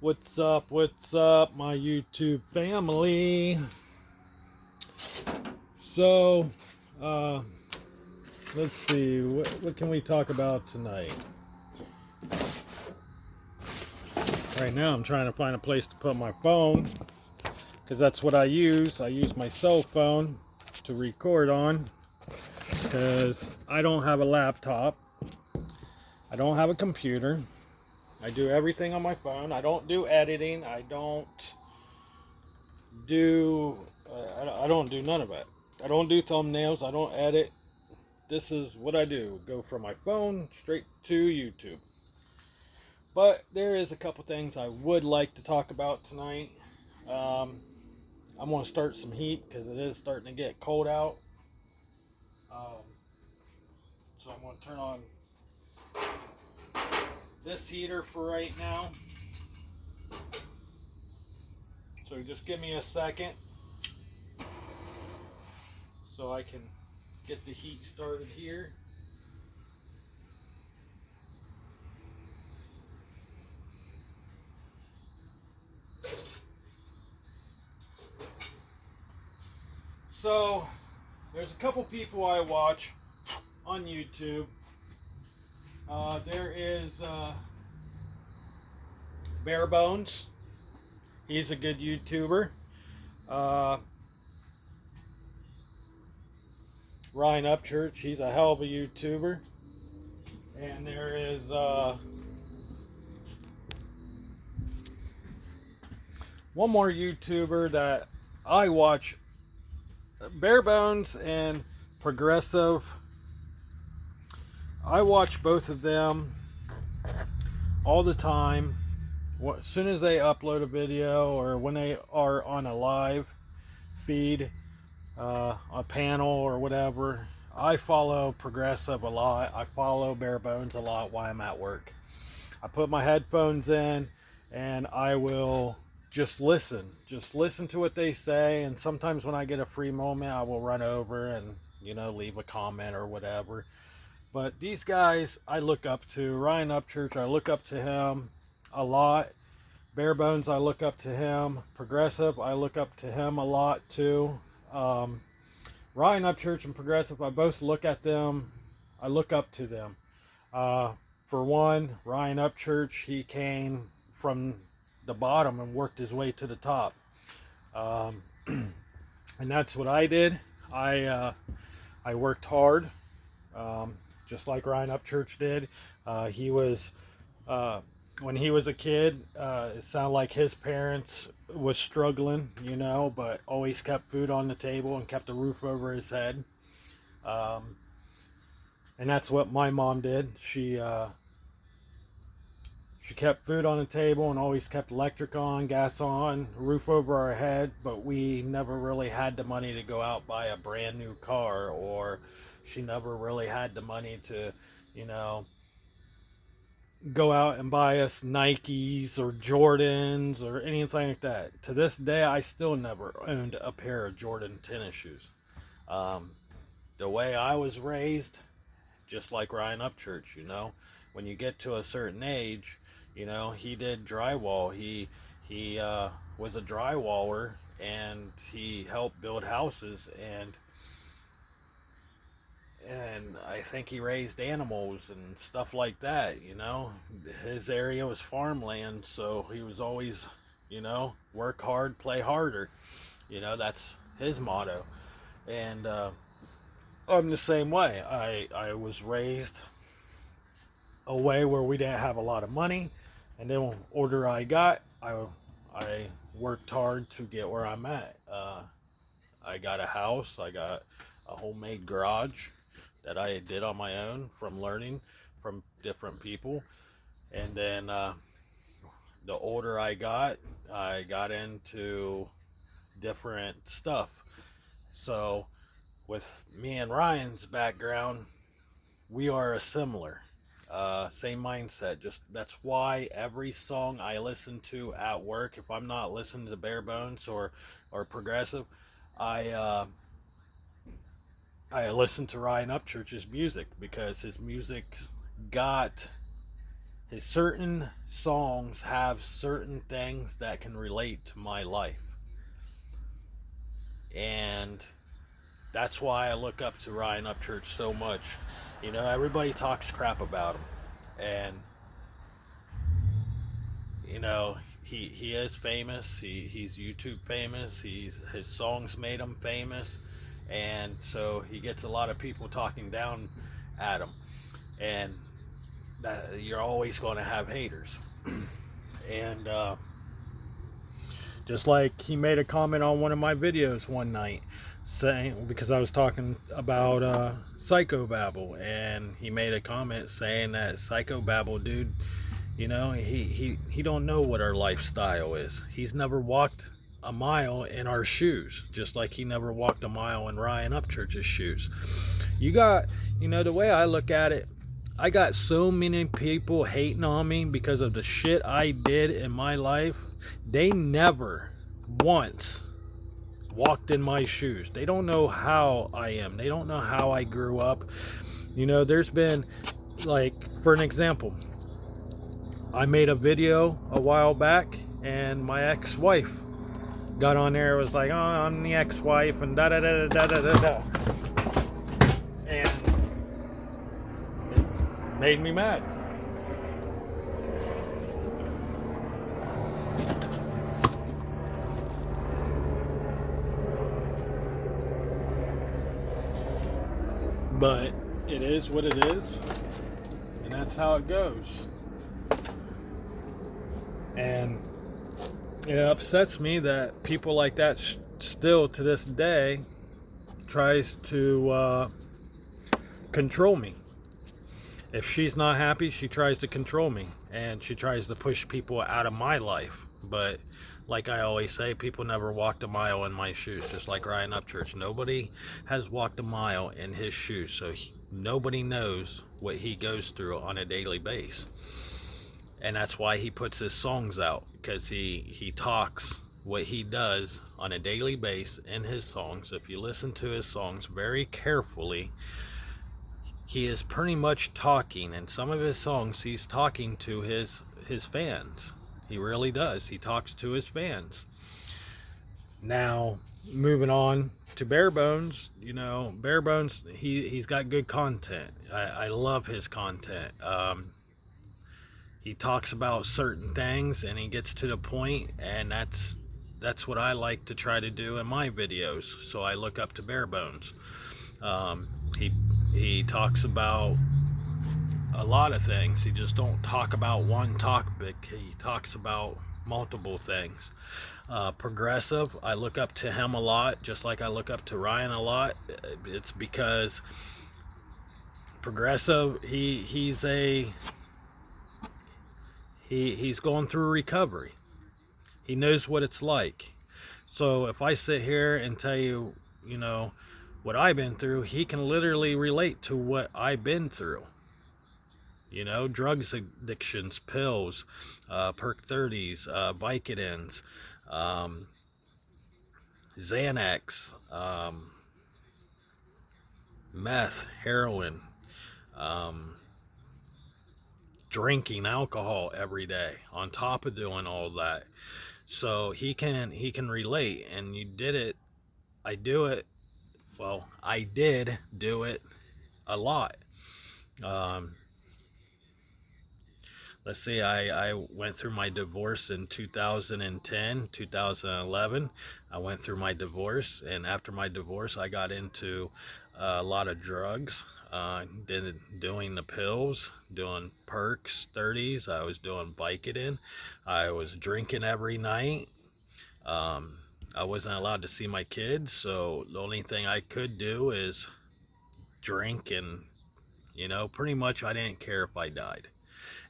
What's up, my YouTube family? So, uh, let's see, what can we talk about tonight? Right now, I'm trying to find a place to put my phone, because that's what I use. I use my cell phone to record on, because I don't have a laptop. I don't have a computer. I do everything on my phone. I don't do editing. I don't do none of it. I don't do thumbnails. I don't edit. This is what I do. Go from my phone straight to YouTube. But there is a couple things I would like to talk about tonight. I'm going to start some heat because it is starting to get cold out. So I'm going to turn on this heater for right now. So just give me a second so I can get the heat started here. So there's a couple people I watch on YouTube. There is Bare Bones. He's a good YouTuber. Ryan Upchurch, he's a hell of a YouTuber. And there is one more YouTuber that I watch, Bare Bones and Progressive. I watch both of them all the time. As soon as they upload a video or when they are on a live feed, a panel or whatever, I follow Progressive a lot. I follow Bare Bones a lot while I'm at work. I put my headphones in and I will just listen to what they say. And sometimes when I get a free moment, I will run over and leave a comment or whatever. But these guys I look up to. Ryan Upchurch, I look up to him a lot. Bare Bones, I look up to him. Progressive, I look up to him a lot too. Ryan Upchurch and Progressive, I both look at them. I look up to them. For one, Ryan Upchurch, he came from the bottom and worked his way to the top. And that's what I did. I worked hard, just like Ryan Upchurch did. He was when he was a kid, it sounded like his parents was struggling, but always kept food on the table and kept a roof over his head. And that's what my mom did. She kept food on the table and always kept electric on, gas on, roof over our head, but we never really had the money to go out buy a brand new car, or she never really had the money to, go out and buy us Nikes or Jordans or anything like that. To this day, I still never owned a pair of Jordan tennis shoes. The way I was raised, just like Ryan Upchurch, when you get to a certain age, he did drywall. He was a drywaller, and he helped build houses, and I think he raised animals and stuff like that. His area was farmland, so he was always, work hard, play harder. That's his motto. And I'm the same way. I was raised a way where we didn't have a lot of money, and then the older I got, I worked hard to get where I'm at. I got a house. I got a homemade garage that I did on my own from learning from different people. And then the older I got into different stuff. So with me and Ryan's background, we are a similar. Same mindset. Just that's why every song I listen to at work, if I'm not listening to Bare Bones or Progressive, I listen to Ryan Upchurch's music, because his his certain songs have certain things that can relate to my life. And that's why I look up to Ryan Upchurch so much. You know, everybody talks crap about him. And, you know, he is famous. He's YouTube famous. His songs made him famous. And so he gets a lot of people talking down at him. And that, you're always going to have haters. And just like he made a comment on one of my videos one night, saying, because I was talking about Psychobabble, and he made a comment saying that Psychobabble dude, you know, he don't know what our lifestyle is. He's never walked a mile in our shoes, just like he never walked a mile in Ryan Upchurch's shoes. You got, you know, the way I look at it, I got so many people hating on me because of the shit I did in my life. They never once walked in my shoes. They don't know how I am. They don't know how I grew up. You know, there's been, like, for an example, I made a video a while back, and my ex-wife got on there. It was like, oh, I'm the ex-wife, and da-da-da-da-da-da-da. And it made me mad. But it is what it is, and that's how it goes. And it upsets me that people like that still to this day tries to control me. If she's not happy, she tries to control me, and she tries to push people out of my life. But like I always say, people never walked a mile in my shoes, just like Ryan Upchurch. Nobody has walked a mile in his shoes, so nobody knows what he goes through on a daily basis. And that's why he puts his songs out, because he talks what he does on a daily basis in his songs. If you listen to his songs very carefully, he is pretty much talking. In some of his songs, he's talking to his fans. He really does. He talks to his fans. Now, moving on to Bare Bones, you know, Bare Bones, he's got good content. I love his content. He talks about certain things, and he gets to the point, and that's what I like to try to do in my videos. So I look up to Bare Bones. He talks about a lot of things. He just don't talk about one topic. He talks about multiple things. Progressive, I look up to him a lot, just like I look up to Ryan a lot. It's because Progressive, he's going through recovery. He knows what it's like. So if I sit here and tell you, you know, what I've been through, he can literally relate to what I've been through. You know, drugs addictions, pills, Perk 30s, Vicodins, Xanax, meth, heroin, drinking alcohol every day on top of doing all that. So he can relate. And you did it. I did do it a lot. Let's see, I went through my divorce in 2010, 2011. I went through my divorce, and after my divorce, I got into a lot of drugs. Doing the pills, doing Perks 30s. I was doing Vicodin. I was drinking every night. I wasn't allowed to see my kids, so the only thing I could do is drink, and, you know, pretty much I didn't care if I died.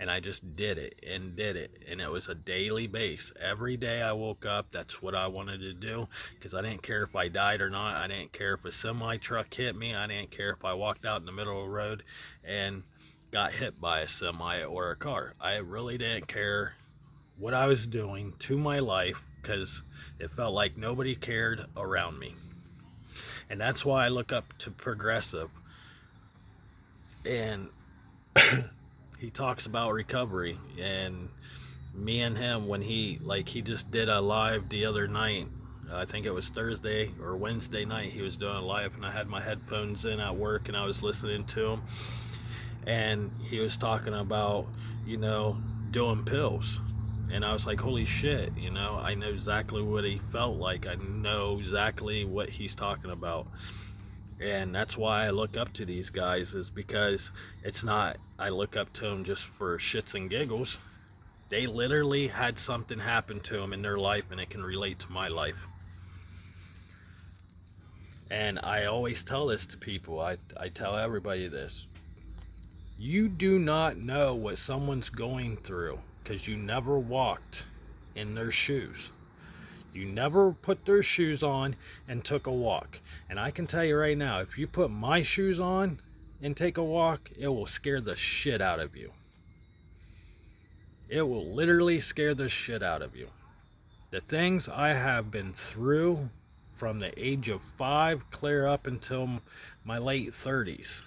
And I just did it, and it was a daily base. Every day I woke up, that's what I wanted to do, because I didn't care if I died or not. I didn't care if a semi truck hit me. I didn't care if I walked out in the middle of the road and got hit by a semi or a car. I really didn't care what I was doing to my life, because it felt like nobody cared around me. And that's why I look up to Progressive. And he talks about recovery, and me and him, when he just did a live the other night. I think it was Thursday or Wednesday night. He was doing a live, and I had my headphones in at work, and I was listening to him. And he was talking about, doing pills. And I was like, holy shit, I know exactly what he felt like. I know exactly what he's talking about. And that's why I look up to these guys, is because it's not, I look up to them just for shits and giggles. They literally had something happen to them in their life, and it can relate to my life. And I always tell this to people. I tell everybody this. You do not know what someone's going through because you never walked in their shoes. You never put their shoes on and took a walk. And I can tell you right now, if you put my shoes on and take a walk, it will scare the shit out of you. It will literally scare the shit out of you. The things I have been through from the age of 5 clear up until my late 30s.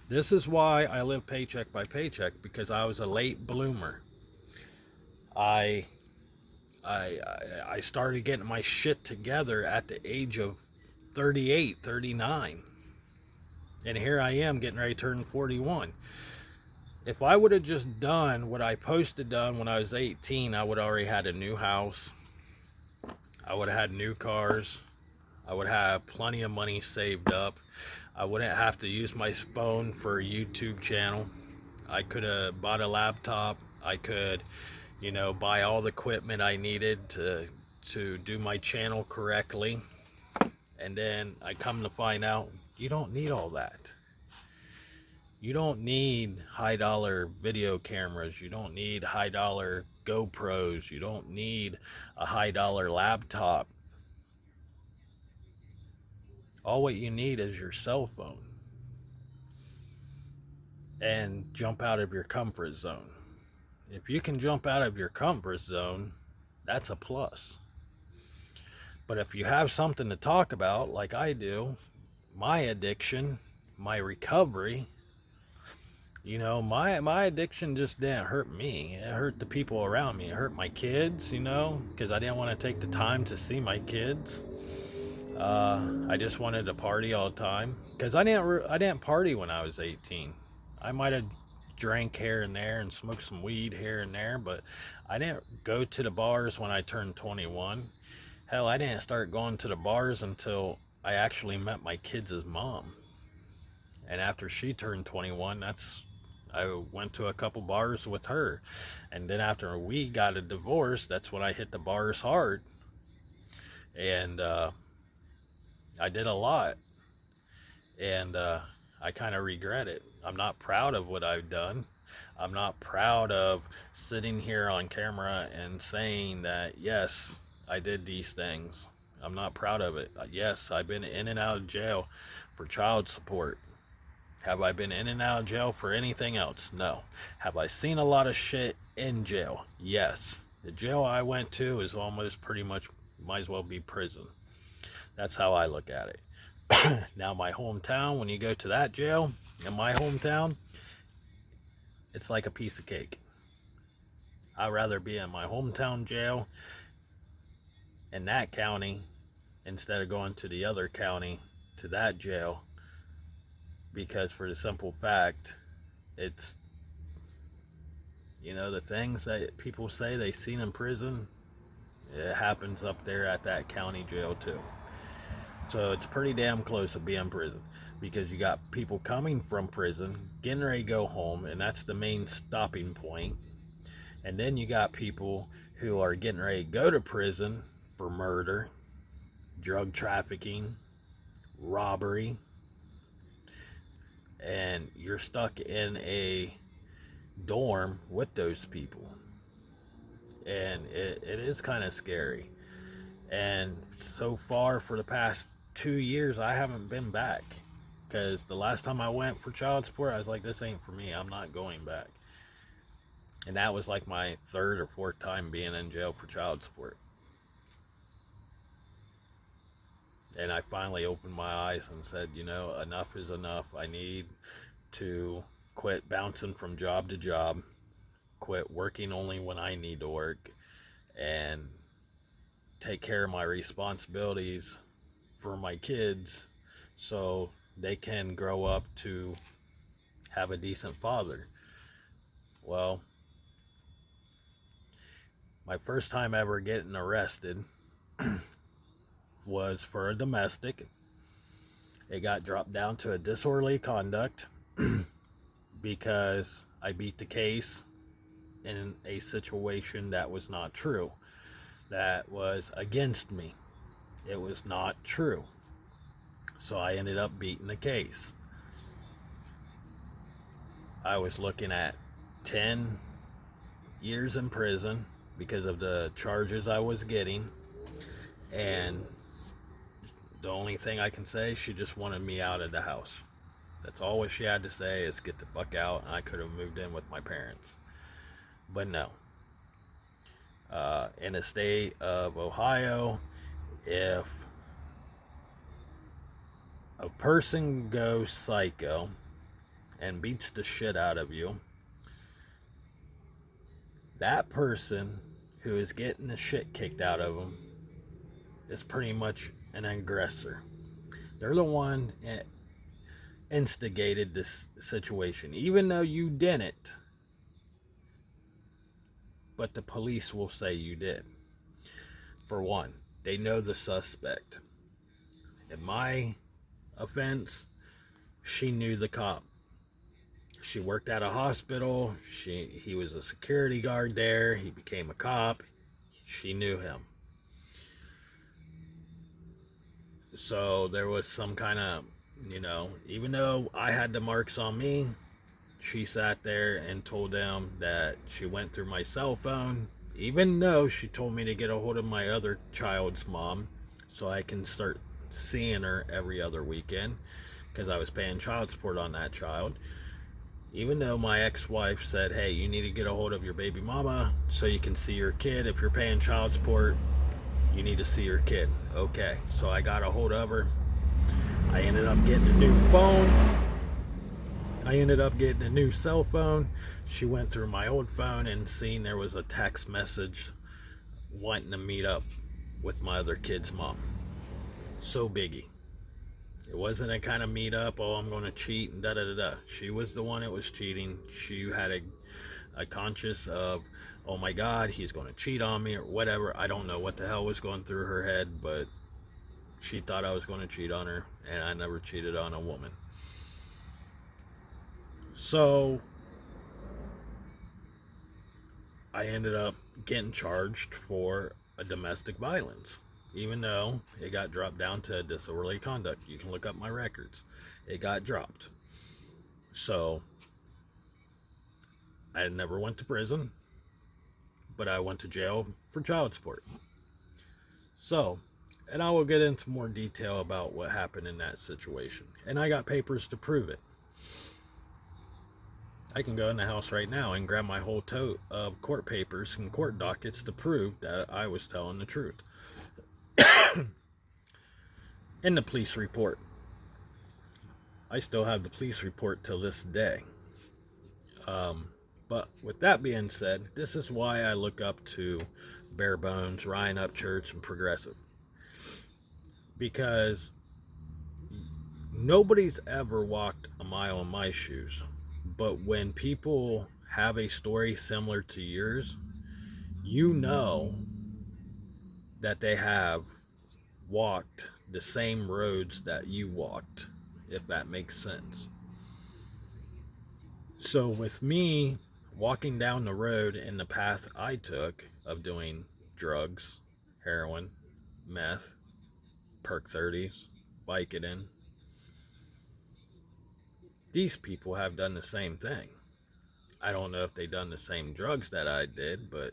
This is why I live paycheck by paycheck, because I was a late bloomer. I started getting my shit together at the age of 38, 39. And here I am getting ready to turn 41. If I would have just done what I supposed to done when I was 18, I would have already had a new house. I would have had new cars. I would have plenty of money saved up. I wouldn't have to use my phone for a YouTube channel. I could have bought a laptop. I could, buy all the equipment I needed to do my channel correctly. And then I come to find out you don't need all that. You don't need high dollar video cameras. You don't need high dollar GoPros. You don't need a high dollar laptop. All what you need is your cell phone. And jump out of your comfort zone. If you can jump out of your comfort zone, that's a plus. But if you have something to talk about, like I do, my addiction, my recovery, my addiction just didn't hurt me. It hurt the people around me. It hurt my kids, because I didn't want to take the time to see my kids. I just wanted to party all the time, because I didn't party when I was 18. I might have drank here and there and smoked some weed here and there, but I didn't go to the bars when I turned 21. Hell, I didn't start going to the bars until I actually met my kids' mom. And after she turned 21, I went to a couple bars with her. And then after we got a divorce, that's when I hit the bars hard. And I did a lot. And I kind of regret it. I'm not proud of what I've done. I'm not proud of sitting here on camera and saying that, yes, I did these things. I'm not proud of it. Yes, I've been in and out of jail for child support. Have I been in and out of jail for anything else? No. Have I seen a lot of shit in jail? Yes. The jail I went to is almost pretty much, might as well be prison. That's how I look at it. Now my hometown, when you go to that jail, in my hometown, it's like a piece of cake. I'd rather be in my hometown jail in that county instead of going to the other county to that jail, because for the simple fact, it's, the things that people say they seen in prison, it happens up there at that county jail too. So it's pretty damn close to being prison, because you got people coming from prison, getting ready to go home, and that's the main stopping point. And then you got people who are getting ready to go to prison for murder, drug trafficking, robbery, and you're stuck in a dorm with those people. And it is kind of scary. And so far, for the past 2 years, I haven't been back, because the last time I went for child support, I was like, this ain't for me. I'm not going back. And that was like my 3rd or 4th time being in jail for child support. And I finally opened my eyes and said, enough is enough. I need to quit bouncing from job to job, quit working only when I need to work, and take care of my responsibilities for my kids so they can grow up to have a decent father. Well, my first time ever getting arrested was for a domestic. It got dropped down to a disorderly conduct because I beat the case in a situation that was not true. That was against me. It was not true. So I ended up beating the case. I was looking at 10 years in prison because of the charges I was getting. And the only thing I can say, she just wanted me out of the house. That's all what she had to say, is get the fuck out, and I could have moved in with my parents. But no. In the state of Ohio, if a person goes psycho and beats the shit out of you, that person who is getting the shit kicked out of them is pretty much an aggressor. They're the one that instigated this situation, even though you didn't. But the police will say you did. For one, they know the suspect. In my offense, she knew the cop. She worked at a hospital. He was a security guard there. He became a cop. She knew him. So there was some kind of, even though I had the marks on me, she sat there and told them that she went through my cell phone, even though she told me to get a hold of my other child's mom so I can start seeing her every other weekend, because I was paying child support on that child. Even though my ex-wife said, hey, you need to get a hold of your baby mama so you can see your kid. If you're paying child support, you need to see your kid. Okay, so I got a hold of her. I ended up getting a new phone. I ended up getting a new cell phone. She went through my old phone and seen there was a text message wanting to meet up with my other kid's mom. So biggie. It wasn't a kind of meet up, oh, I'm going to cheat and da-da-da-da. She was the one that was cheating. She had a conscience of, oh my God, he's going to cheat on me or whatever. I don't know what the hell was going through her head, but she thought I was going to cheat on her, and I never cheated on a woman. So I ended up getting charged for a domestic violence, even though it got dropped down to disorderly conduct. You can look up my records. It got dropped. So I never went to prison, but I went to jail for child support. So, and I will get into more detail about what happened in that situation. And I got papers to prove it. I can go in the house right now and grab my whole tote of court papers and court dockets to prove that I was telling the truth. In the police report. I still have the police report till this day. But with that being said, this is why I look up to Bare Bones, Ryan Upchurch, and Progressive. Because nobody's ever walked a mile in my shoes. But when people have a story similar to yours, you know that they have walked the same roads that you walked, if that makes sense. So with me walking down the road in the path I took of doing drugs, heroin, meth, perk 30s, Vicodin, these people have done the same thing. I don't know if they done the same drugs that I did, but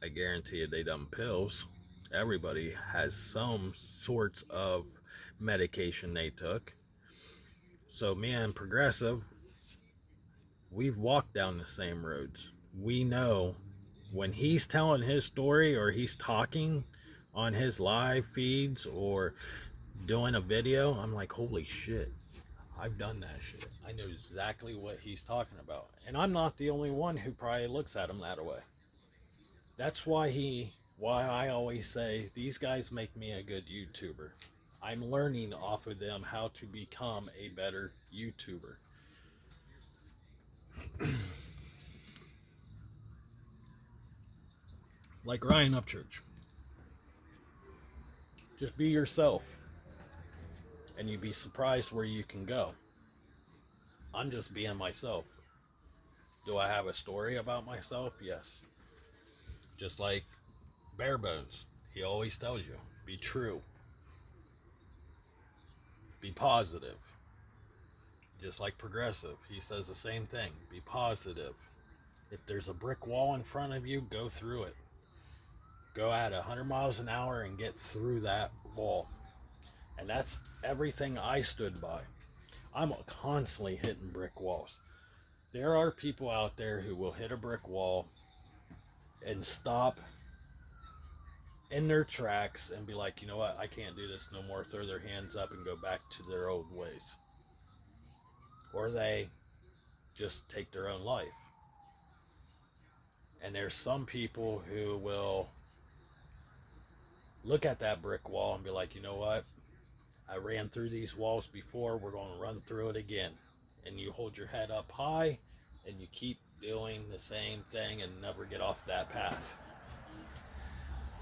I guarantee you they done pills. Everybody has some sorts of medication they took. So me and Progressive, we've walked down the same roads. We know when he's telling his story or he's talking on his live feeds or doing a video, I'm like, holy shit, I've done that shit. I know exactly what he's talking about. And I'm not the only one who probably looks at him that way. That's why I always say these guys make me a good YouTuber. I'm learning off of them how to become a better YouTuber. Like Ryan Upchurch. Just be yourself. And you'd be surprised where you can go. I'm just being myself. Do I have a story about myself? Yes. Just like Bare Bones. He always tells you, be true. Be positive. Just like Progressive. He says the same thing. Be positive. If there's a brick wall in front of you, go through it. Go at 100 miles an hour and get through that wall. And that's everything I stood by. I'm constantly hitting brick walls. There are people out there who will hit a brick wall and stop in their tracks and be like, you know what, I can't do this no more. Throw their hands up and go back to their old ways. Or they just take their own life. And there's some people who will look at that brick wall and be like, you know what, I ran through these walls before, we're going to run through it again. And you hold your head up high and you keep doing the same thing and never get off that path.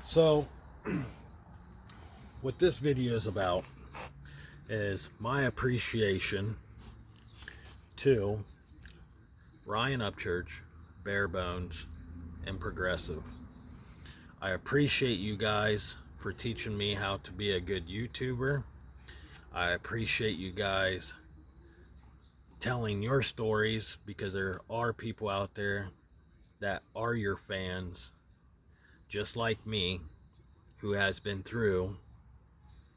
So what this video is about is my appreciation to Ryan Upchurch, Bare Bones, and Progressive. I appreciate you guys for teaching me how to be a good YouTuber. I appreciate you guys telling your stories, because there are people out there that are your fans, just like me, who has been through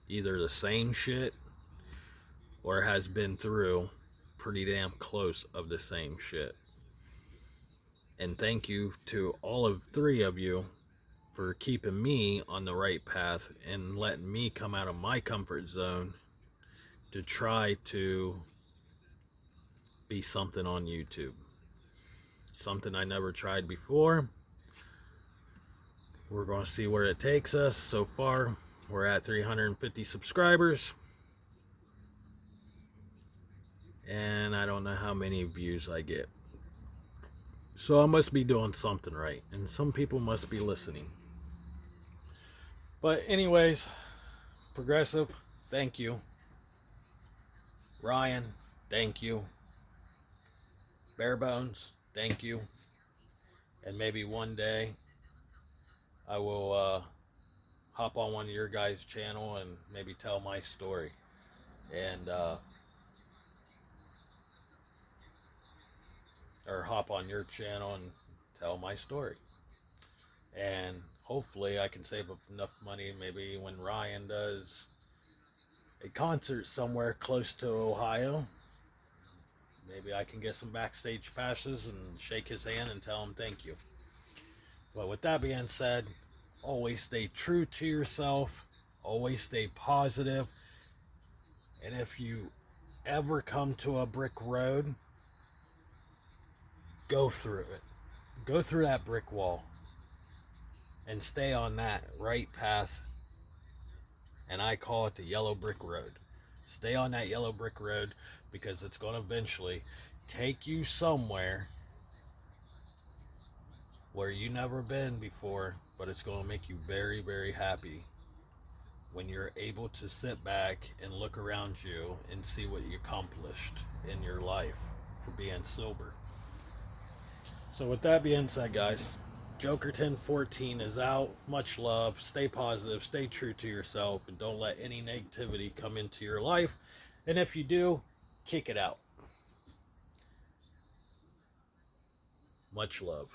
either the same shit or has been through pretty damn close of the same shit. And thank you to all of 3 of you for keeping me on the right path and letting me come out of my comfort zone to try to be something on YouTube. Something I never tried before. We're going to see where it takes us. So far, we're at 350 subscribers. And I don't know how many views I get. So I must be doing something right. And some people must be listening. But anyways, Progressive, thank you. Ryan, thank you. Bare Bones, thank you. And maybe one day I will hop on one of your guys' channel and maybe tell my story. And or hop on your channel and tell my story. And hopefully I can save up enough money maybe when Ryan does a concert somewhere close to Ohio. Maybe I can get some backstage passes and shake his hand and tell him thank you. But with that being said, always stay true to yourself. Always stay positive. And if you ever come to a brick road, go through it. Go through that brick wall. And stay on that right path. And I call it the yellow brick road. Stay on that yellow brick road, because it's going to eventually take you somewhere where you've never been before, but it's going to make you very, very happy when you're able to sit back and look around you and see what you accomplished in your life for being sober. So with that being said, guys, Joker 1014 is out. Much love. Stay positive. Stay true to yourself. And don't let any negativity come into your life. And if you do, kick it out. Much love.